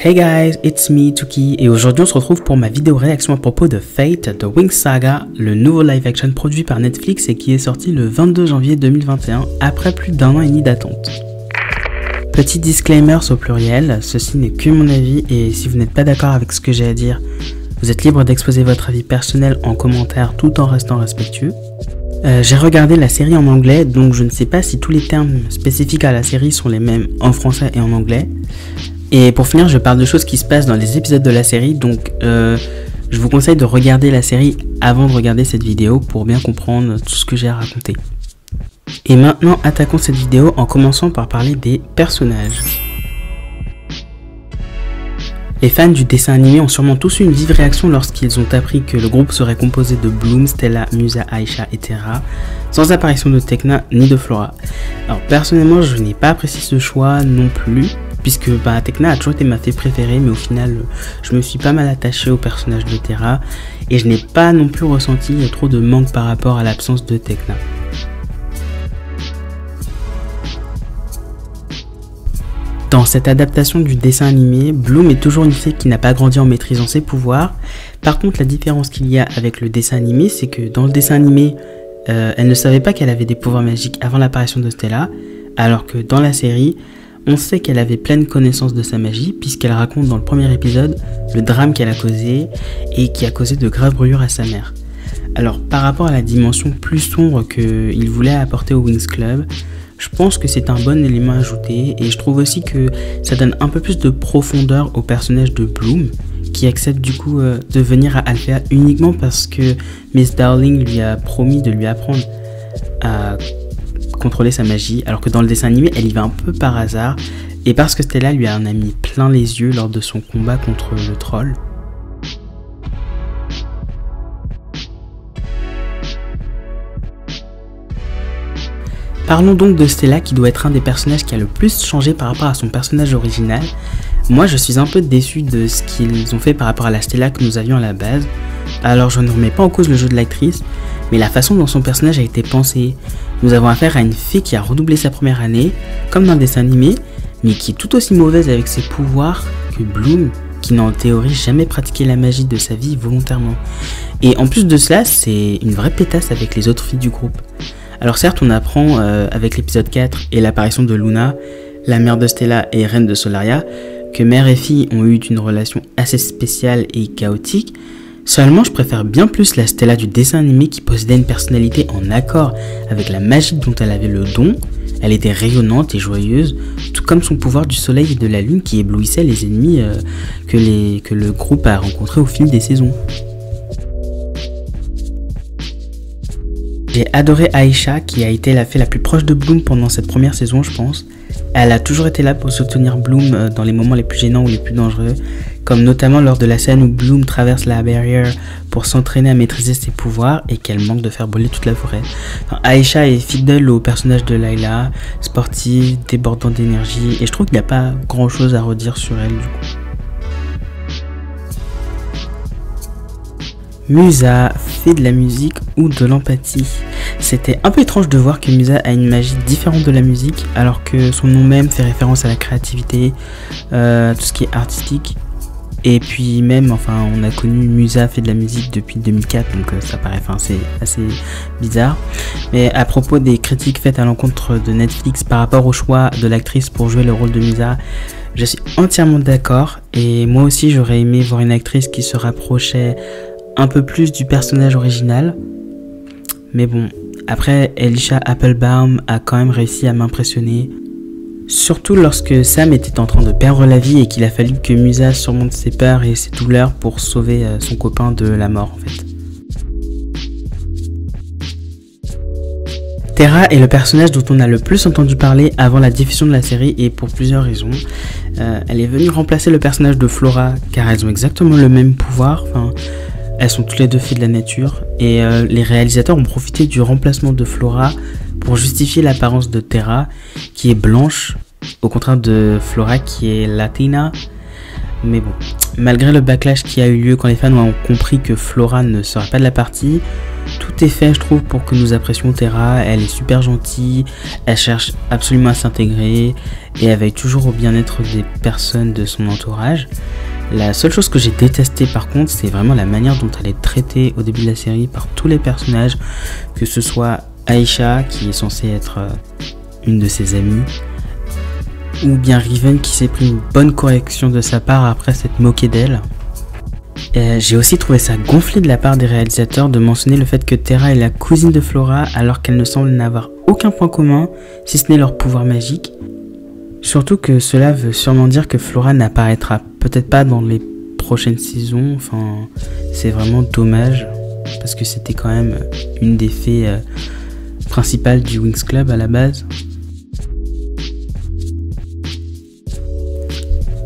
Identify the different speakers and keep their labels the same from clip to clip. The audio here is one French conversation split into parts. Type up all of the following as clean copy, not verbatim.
Speaker 1: Hey guys, it's me, Tuki, et aujourd'hui on se retrouve pour ma vidéo réaction à propos de Fate, The Wings Saga, le nouveau live-action produit par Netflix et qui est sorti le 22 janvier 2021, après plus d'1 an et demi d'attente. Petit disclaimer au pluriel, ceci n'est que mon avis et si vous n'êtes pas d'accord avec ce que j'ai à dire, vous êtes libre d'exposer votre avis personnel en commentaire tout en restant respectueux. J'ai regardé la série en anglais, donc je ne sais pas si tous les termes spécifiques à la série sont les mêmes en français et en anglais. Et pour finir, je parle de choses qui se passent dans les épisodes de la série, donc je vous conseille de regarder la série avant de regarder cette vidéo pour bien comprendre tout ce que j'ai à raconter. Et maintenant, attaquons cette vidéo en commençant par parler des personnages. Les fans du dessin animé ont sûrement tous eu une vive réaction lorsqu'ils ont appris que le groupe serait composé de Bloom, Stella, Musa, Aisha et Terra, sans apparition de Tecna ni de Flora. Alors personnellement, je n'ai pas apprécié ce choix non plus, puisque Tecna a toujours été ma fée préférée, mais au final, je me suis pas mal attaché au personnage de Terra, et je n'ai pas non plus ressenti trop de manque par rapport à l'absence de Tecna. Dans cette adaptation du dessin animé, Bloom est toujours une fée qui n'a pas grandi en maîtrisant ses pouvoirs. Par contre, la différence qu'il y a avec le dessin animé, c'est que dans le dessin animé, elle ne savait pas qu'elle avait des pouvoirs magiques avant l'apparition de Stella, alors que dans la série, on sait qu'elle avait pleine connaissance de sa magie, puisqu'elle raconte dans le premier épisode le drame qu'elle a causé et qui a causé de graves brûlures à sa mère. Alors, par rapport à la dimension plus sombre qu'il voulait apporter au Wings Club, je pense que c'est un bon élément ajouté et je trouve aussi que ça donne un peu plus de profondeur au personnage de Bloom qui accepte du coup de venir à Alphea uniquement parce que Miss Darling lui a promis de lui apprendre à contrôler sa magie, alors que dans le dessin animé elle y va un peu par hasard et parce que Stella lui en a mis plein les yeux lors de son combat contre le troll. Parlons donc de Stella qui doit être un des personnages qui a le plus changé par rapport à son personnage original. Moi je suis un peu déçu de ce qu'ils ont fait par rapport à la Stella que nous avions à la base. Alors je ne remets pas en cause le jeu de l'actrice, mais la façon dont son personnage a été pensé. Nous avons affaire à une fille qui a redoublé sa première année, comme dans le dessin animé, mais qui est tout aussi mauvaise avec ses pouvoirs que Bloom, qui n'a en théorie jamais pratiqué la magie de sa vie volontairement. Et en plus de cela, c'est une vraie pétasse avec les autres filles du groupe. Alors certes, on apprend avec l'épisode 4 et l'apparition de Luna, la mère de Stella et reine de Solaria, que mère et fille ont eu une relation assez spéciale et chaotique. Seulement, je préfère bien plus la Stella du dessin animé qui possédait une personnalité en accord avec la magie dont elle avait le don. Elle était rayonnante et joyeuse, tout comme son pouvoir du soleil et de la lune qui éblouissait les ennemis que le groupe a rencontrés au fil des saisons. J'ai adoré Aisha qui a été la fée la plus proche de Bloom pendant cette première saison je pense. Elle a toujours été là pour soutenir Bloom dans les moments les plus gênants ou les plus dangereux, comme notamment lors de la scène où Bloom traverse la barrière pour s'entraîner à maîtriser ses pouvoirs et qu'elle manque de faire brûler toute la forêt. Enfin, Aisha est fidèle au personnage de Layla, sportive, débordant d'énergie et je trouve qu'il n'y a pas grand chose à redire sur elle du coup. Musa fait de la musique ou de l'empathie. C'était un peu étrange de voir que Musa a une magie différente de la musique alors que son nom même fait référence à la créativité, tout ce qui est artistique. Et puis même, on a connu Musa fait de la musique depuis 2004 donc ça paraît c'est assez bizarre. Mais à propos des critiques faites à l'encontre de Netflix par rapport au choix de l'actrice pour jouer le rôle de Musa, je suis entièrement d'accord et moi aussi j'aurais aimé voir une actrice qui se rapprochait un peu plus du personnage original, mais bon, après Elisha Applebaum a quand même réussi à m'impressionner, surtout lorsque Sam était en train de perdre la vie et qu'il a fallu que Musa surmonte ses peurs et ses douleurs pour sauver son copain de la mort en fait. Terra est le personnage dont on a le plus entendu parler avant la diffusion de la série et pour plusieurs raisons. Elle est venue remplacer le personnage de Flora car elles ont exactement le même pouvoir, elles sont toutes les deux filles de la nature et les réalisateurs ont profité du remplacement de Flora pour justifier l'apparence de Terra qui est blanche au contraire de Flora qui est latina. Mais bon, malgré le backlash qui a eu lieu quand les fans ont compris que Flora ne serait pas de la partie, tout est fait je trouve pour que nous apprécions Terra. Elle est super gentille, elle cherche absolument à s'intégrer et elle veille toujours au bien-être des personnes de son entourage. La seule chose que j'ai détestée par contre, c'est vraiment la manière dont elle est traitée au début de la série par tous les personnages, que ce soit Aisha qui est censée être une de ses amies, ou bien Riven qui s'est pris une bonne correction de sa part après s'être moqué d'elle. J'ai aussi trouvé ça gonflé de la part des réalisateurs de mentionner le fait que Terra est la cousine de Flora alors qu'elle ne semble n'avoir aucun point commun si ce n'est leur pouvoir magique. Surtout que cela veut sûrement dire que Flora n'apparaîtra peut-être pas dans les prochaines saisons. Enfin, c'est vraiment dommage parce que c'était quand même une des fées principales du Winx Club à la base.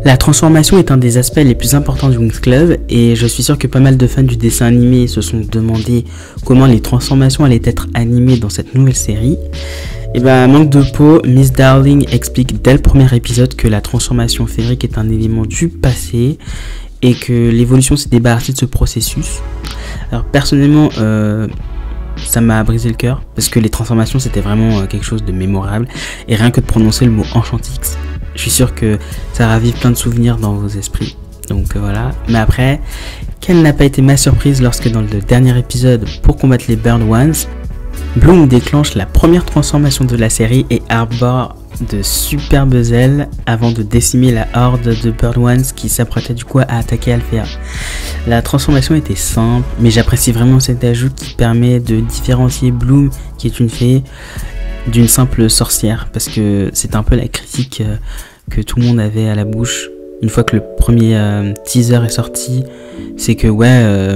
Speaker 1: La transformation est un des aspects les plus importants du Winx Club et je suis sûr que pas mal de fans du dessin animé se sont demandé comment les transformations allaient être animées dans cette nouvelle série. Et manque de peau, Miss Darling explique dès le premier épisode que la transformation féerique est un élément du passé et que l'évolution s'est débarrassée de ce processus. Alors personnellement, ça m'a brisé le cœur parce que les transformations c'était vraiment quelque chose de mémorable et rien que de prononcer le mot Enchantix, je suis sûr que ça ravive plein de souvenirs dans vos esprits. Donc voilà. Mais après, quelle n'a pas été ma surprise lorsque dans le dernier épisode, pour combattre les Bird Ones, Bloom déclenche la première transformation de la série et arbore de superbes ailes avant de décimer la horde de Bird Ones qui s'apprêtait du coup à attaquer Althea. La transformation était simple, mais j'apprécie vraiment cet ajout qui permet de différencier Bloom, qui est une fée, d'une simple sorcière, parce que c'est un peu la critique que tout le monde avait à la bouche une fois que le premier teaser est sorti, c'est que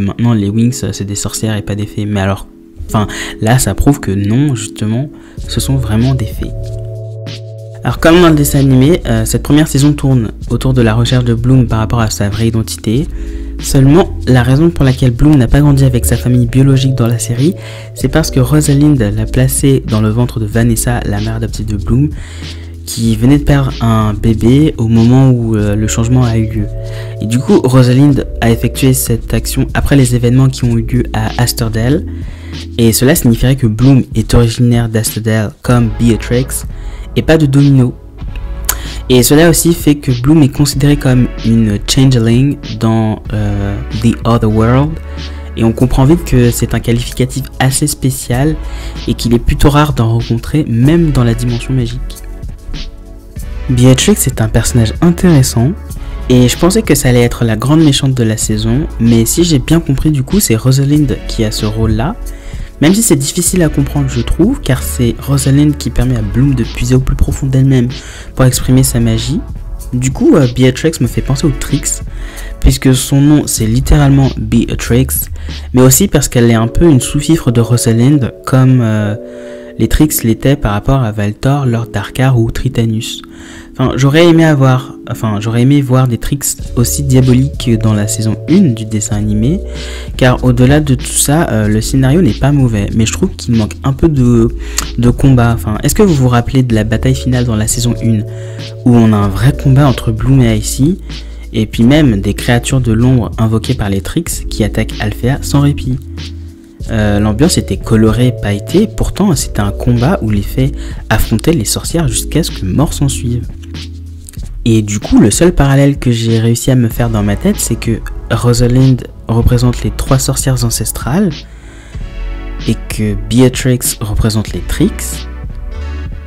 Speaker 1: maintenant les Winx c'est des sorcières et pas des fées. Mais alors, là ça prouve que non, justement, ce sont vraiment des fées. Alors comme dans le dessin animé, cette première saison tourne autour de la recherche de Bloom par rapport à sa vraie identité. Seulement, la raison pour laquelle Bloom n'a pas grandi avec sa famille biologique dans la série, c'est parce que Rosalind l'a placé dans le ventre de Vanessa, la mère adoptive de Bloom, qui venait de perdre un bébé au moment où le changement a eu lieu. Et du coup, Rosalind a effectué cette action après les événements qui ont eu lieu à Asterdale, et cela signifierait que Bloom est originaire d'Asterdale comme Beatrix, et pas de Domino. Et cela aussi fait que Bloom est considéré comme une changeling dans The Other World. Et on comprend vite que c'est un qualificatif assez spécial et qu'il est plutôt rare d'en rencontrer même dans la dimension magique. Beatrix est un personnage intéressant et je pensais que ça allait être la grande méchante de la saison, mais si j'ai bien compris du coup c'est Rosalind qui a ce rôle là. Même si c'est difficile à comprendre je trouve, car c'est Rosalind qui permet à Bloom de puiser au plus profond d'elle-même pour exprimer sa magie. Du coup, Beatrix me fait penser aux Trix, puisque son nom c'est littéralement Beatrix, mais aussi parce qu'elle est un peu une sous-fifre de Rosalind, comme les Trix l'étaient par rapport à Valtor, Lord Darkar ou Tritanus. J'aurais aimé voir des Trix aussi diaboliques que dans la saison 1 du dessin animé, car au-delà de tout ça, le scénario n'est pas mauvais, mais je trouve qu'il manque un peu de combat. Est-ce que vous vous rappelez de la bataille finale dans la saison 1, où on a un vrai combat entre Bloom et Icy, et puis même des créatures de l'ombre invoquées par les Trix qui attaquent Althea sans répit. L'ambiance était colorée et pailletée, pourtant c'était un combat où les fées affrontaient les sorcières jusqu'à ce que mort s'en suive. Et du coup, le seul parallèle que j'ai réussi à me faire dans ma tête, c'est que Rosalind représente les 3 sorcières ancestrales et que Beatrix représente les Trix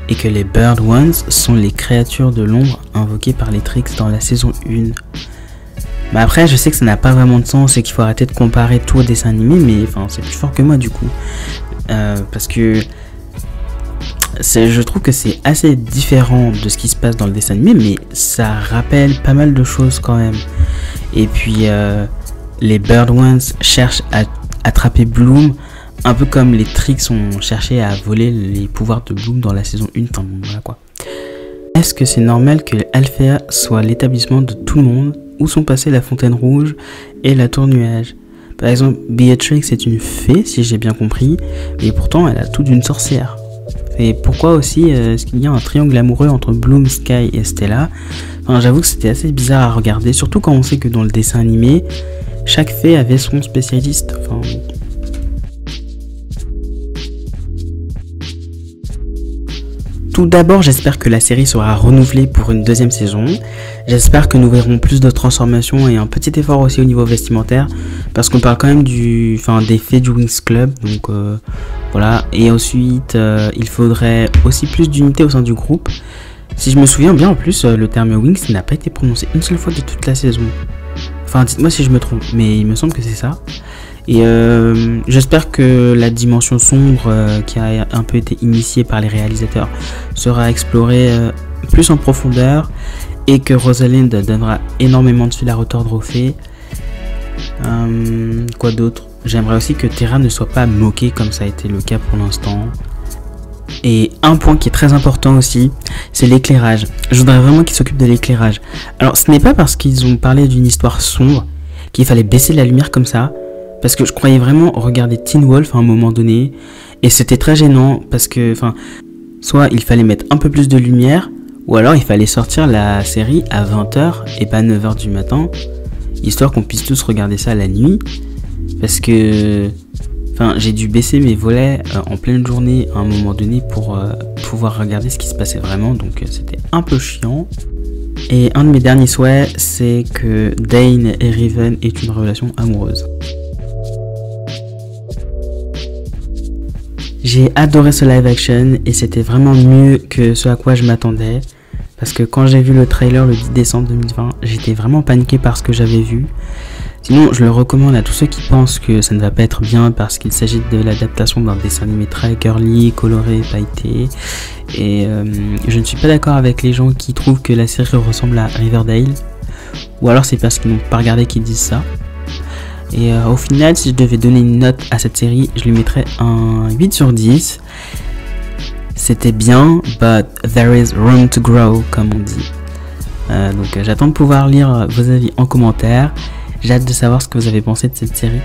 Speaker 1: et que les Bird Ones sont les créatures de l'ombre invoquées par les Trix dans la saison 1. Mais après, je sais que ça n'a pas vraiment de sens et qu'il faut arrêter de comparer tout au dessin animé, mais c'est plus fort que moi du coup. Parce que je trouve que c'est assez différent de ce qui se passe dans le dessin animé, mais ça rappelle pas mal de choses quand même. Et puis, les Bird Ones cherchent à attraper Bloom, un peu comme les Trix ont cherché à voler les pouvoirs de Bloom dans la saison 1. Voilà quoi. Est-ce que c'est normal que Althea soit l'établissement de tout le monde, où sont passées la Fontaine Rouge et la Tour Nuage? Par exemple, Beatrix est une fée, si j'ai bien compris, et pourtant elle a tout d'une sorcière. Et pourquoi aussi est-ce qu'il y a un triangle amoureux entre Bloom, Sky et Stella? Enfin, j'avoue que c'était assez bizarre à regarder, surtout quand on sait que dans le dessin animé, chaque fée avait son spécialiste. Enfin, tout d'abord, j'espère que la série sera renouvelée pour une deuxième saison. J'espère que nous verrons plus de transformations et un petit effort aussi au niveau vestimentaire. Parce qu'on parle quand même des fées du Winx Club. Donc voilà. Et ensuite, il faudrait aussi plus d'unité au sein du groupe. Si je me souviens bien, en plus, le terme Winx n'a pas été prononcé une seule fois de toute la saison. Enfin, dites-moi si je me trompe, mais il me semble que c'est ça. Et j'espère que la dimension sombre qui a un peu été initiée par les réalisateurs sera explorée plus en profondeur et que Rosalind donnera énormément de fil à retordre aux fées. Quoi d'autre? J'aimerais aussi que Terra ne soit pas moquée comme ça a été le cas pour l'instant. Et un point qui est très important aussi, c'est l'éclairage. Je voudrais vraiment qu'ils s'occupent de l'éclairage. Alors ce n'est pas parce qu'ils ont parlé d'une histoire sombre qu'il fallait baisser la lumière comme ça. Parce que je croyais vraiment regarder Teen Wolf à un moment donné. Et c'était très gênant parce que, soit il fallait mettre un peu plus de lumière, ou alors il fallait sortir la série à 20h et pas 9h du matin. Histoire qu'on puisse tous regarder ça la nuit. Parce que, j'ai dû baisser mes volets en pleine journée à un moment donné pour pouvoir regarder ce qui se passait vraiment. Donc c'était un peu chiant. Et un de mes derniers souhaits, c'est que Dane et Riven aient une relation amoureuse. J'ai adoré ce live action et c'était vraiment mieux que ce à quoi je m'attendais. Parce que quand j'ai vu le trailer le 10 décembre 2020, j'étais vraiment paniqué par ce que j'avais vu. Sinon, je le recommande à tous ceux qui pensent que ça ne va pas être bien parce qu'il s'agit de l'adaptation d'un dessin animé très girly, coloré, pailleté. Et je ne suis pas d'accord avec les gens qui trouvent que la série ressemble à Riverdale. Ou alors c'est parce qu'ils n'ont pas regardé qu'ils disent ça. Et au final, si je devais donner une note à cette série, je lui mettrais un 8 sur 10. C'était bien, but there is room to grow, comme on dit. Donc j'attends de pouvoir lire vos avis en commentaire. J'ai hâte de savoir ce que vous avez pensé de cette série.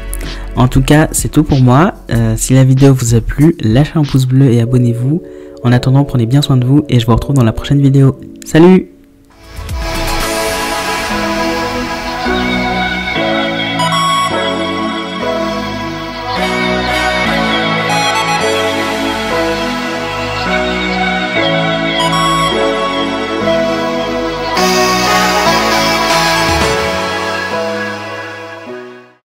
Speaker 1: En tout cas, c'est tout pour moi. Si la vidéo vous a plu, lâchez un pouce bleu et abonnez-vous. En attendant, prenez bien soin de vous et je vous retrouve dans la prochaine vidéo. Salut!